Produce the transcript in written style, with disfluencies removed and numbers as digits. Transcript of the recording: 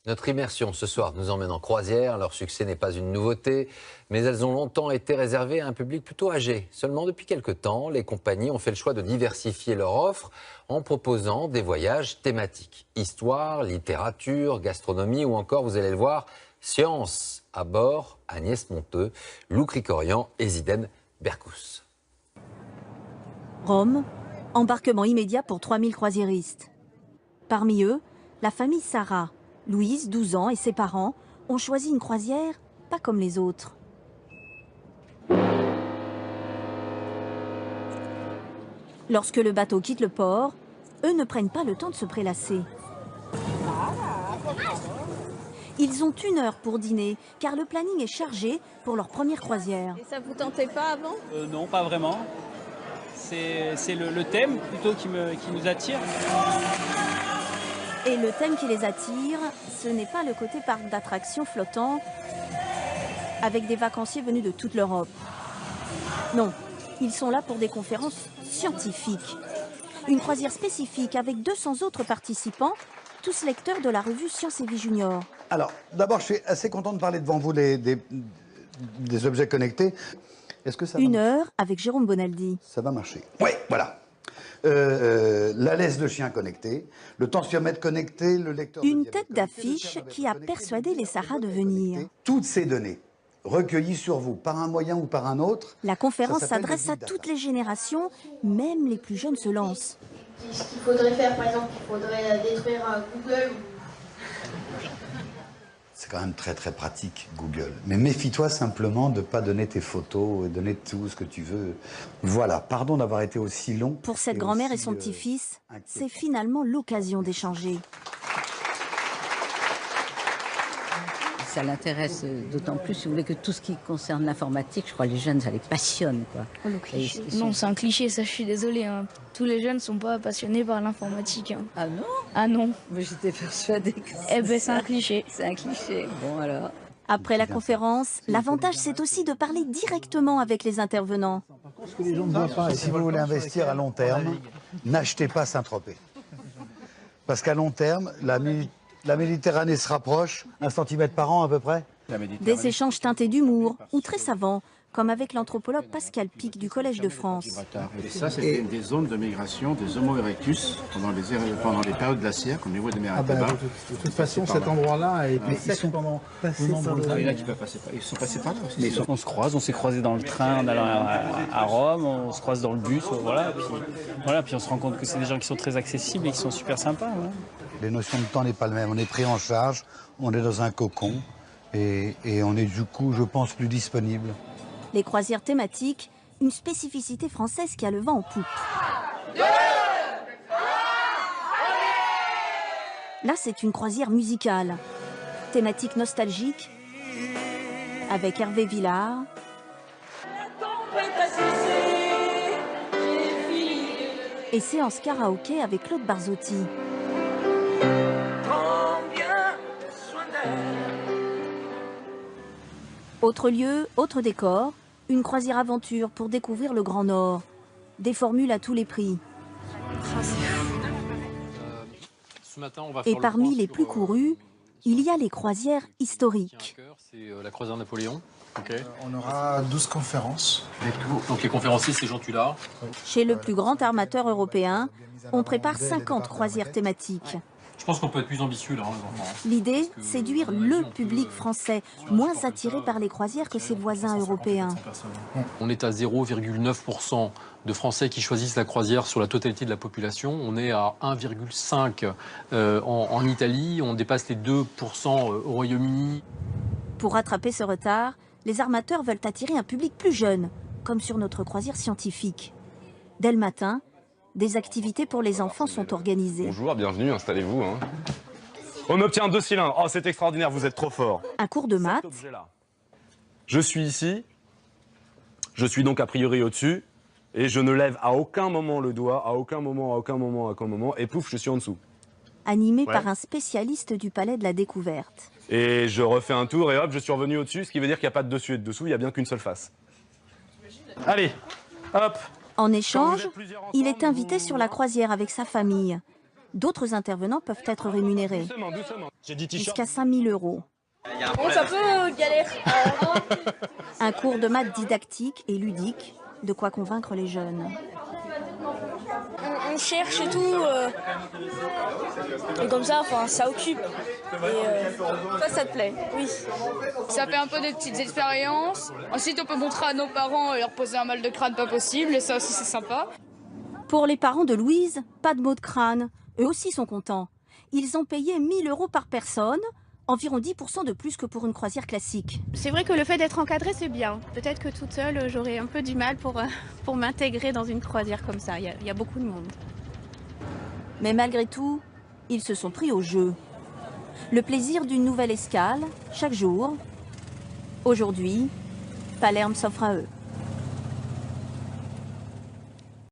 Notre immersion ce soir nous emmène en croisière. Leur succès n'est pas une nouveauté, mais elles ont longtemps été réservées à un public plutôt âgé. Seulement depuis quelques temps, les compagnies ont fait le choix de diversifier leur offre en proposant des voyages thématiques. Histoire, littérature, gastronomie ou encore, vous allez le voir, science. À bord, Agnès Monteux, Lou Krikorian et Ziden Berkous. Rome, embarquement immédiat pour 3000 croisiéristes. Parmi eux, la famille Sarah. Louise, 12 ans, et ses parents ont choisi une croisière pas comme les autres. Lorsque le bateau quitte le port, eux ne prennent pas le temps de se prélasser. Ils ont 1 heure pour dîner, car le planning est chargé pour leur première croisière. Et ça vous tentait pas avant? Non, pas vraiment. C'est le thème plutôt qui nous attire. Et le thème qui les attire, ce n'est pas le côté parc d'attractions flottant avec des vacanciers venus de toute l'Europe. Non, ils sont là pour des conférences scientifiques. Une croisière spécifique avec 200 autres participants, tous lecteurs de la revue Science et Vie Junior. Alors, d'abord, je suis assez content de parler devant vous des objets connectés. Est-ce que ça va 1 heure avec Jérôme Bonaldi. Ça va marcher. Oui, voilà. La laisse de chien connectée, le tensiomètre connecté, le lecteur... Une tête d'affiche qui a persuadé les Sarah de venir. Toutes ces données recueillies sur vous, par un moyen ou par un autre... La conférence s'adresse à toutes les générations, même les plus jeunes se lancent. Ce qu'il faudrait faire, par exemple, il faudrait détruire Google. C'est quand même très très pratique, Google. Mais méfie-toi simplement de ne pas donner tes photos et donner tout ce que tu veux. Voilà, pardon d'avoir été aussi long. Pour cette grand-mère et son petit-fils, c'est finalement l'occasion d'échanger. Ça l'intéresse d'autant plus, si vous voulez, que tout ce qui concerne l'informatique, je crois que les jeunes, ça les passionne, quoi. Oh, le cliché. Non, c'est un cliché, ça, je suis désolée. Hein. Tous les jeunes ne sont pas passionnés par l'informatique. Hein. Ah non? Ah non. Mais j'étais persuadée que Eh ben, c'est un cliché. C'est un cliché. Bon, alors. Après la conférence, l'avantage, c'est aussi de parler directement avec les intervenants. Ce que les gens ne voient pas, et si vous voulez investir à long terme, n'achetez pas Saint-Tropez. Parce qu'à long terme, la Méditerranée se rapproche, 1 centimètre par an à peu près. Des échanges teintés d'humour ou très savants, comme avec l'anthropologue Pascal Pic du Collège de France. Et ça, c'était une des zones de migration des Homo erectus pendant les périodes glaciaires, comme les voies de mer à tabac. De toute façon, cet endroit-là a été sec pendant de nombreuses années. Il y en a qui peuvent passer par. Ils sont passés par là aussi. On se croise, on s'est croisés dans le train en allant à Rome, on se croise dans le bus, voilà. Puis on se rend compte que c'est des gens qui sont très accessibles et qui sont super sympas. Ouais. Les notions de temps n'est pas le même. On est pris en charge, on est dans un cocon et on est du coup, je pense, plus disponible. Les croisières thématiques, une spécificité française qui a le vent en poupe. Là, c'est une croisière musicale. Thématique nostalgique, avec Hervé Villard. Et séance karaoké avec Claude Barzotti. Autre lieu, autre décor, une croisière aventure pour découvrir le Grand Nord. Des formules à tous les prix. Et parmi les plus courues, il y a les croisières historiques. C'est la croisière Napoléon. Okay. On aura 12 conférences. Donc les conférenciers, c'est Jean Tullard. Chez le plus grand armateur européen, on prépare 50 croisières thématiques. Je pense qu'on peut être plus ambitieux là. L'idée, séduire le public français, moins attiré par les croisières que ses voisins européens. On est à 0,9% de Français qui choisissent la croisière sur la totalité de la population. On est à 1,5% en Italie, on dépasse les 2% au Royaume-Uni. Pour rattraper ce retard, les armateurs veulent attirer un public plus jeune, comme sur notre croisière scientifique. Dès le matin, des activités pour les enfants sont organisées. Bonjour, bienvenue, installez-vous. Hein. On obtient 2 cylindres. Oh, c'est extraordinaire, vous êtes trop fort. Un cours de maths. Je suis ici, je suis donc a priori au-dessus, et je ne lève à aucun moment le doigt, à aucun moment, et pouf, je suis en dessous. Animé par un spécialiste du Palais de la Découverte. Et je refais un tour, et hop, je suis revenu au-dessus, ce qui veut dire qu'il n'y a pas de dessus et de dessous, il n'y a bien qu'une seule face. Allez, hop. En échange, il est invité sur la croisière avec sa famille. D'autres intervenants peuvent être rémunérés. J'ai dit Jusqu'à 5 000 €. Bon, c'est un peu galère. Un cours de maths didactique et ludique, de quoi convaincre les jeunes. On cherche et tout. Et comme ça, enfin, ça occupe. Et toi, ça te plaît? Oui. Ça fait un peu des petites expériences. Ensuite, on peut montrer à nos parents et leur poser un mal de crâne pas possible. Et ça aussi, c'est sympa. Pour les parents de Louise, pas de maux de crâne. Eux aussi sont contents. Ils ont payé 1 000 € par personne, environ 10% de plus que pour une croisière classique. C'est vrai que le fait d'être encadré, c'est bien. Peut-être que toute seule, j'aurais un peu du mal pour m'intégrer dans une croisière comme ça. Il y a beaucoup de monde. Mais malgré tout, ils se sont pris au jeu. Le plaisir d'une nouvelle escale, chaque jour. Aujourd'hui, Palerme s'offre à eux.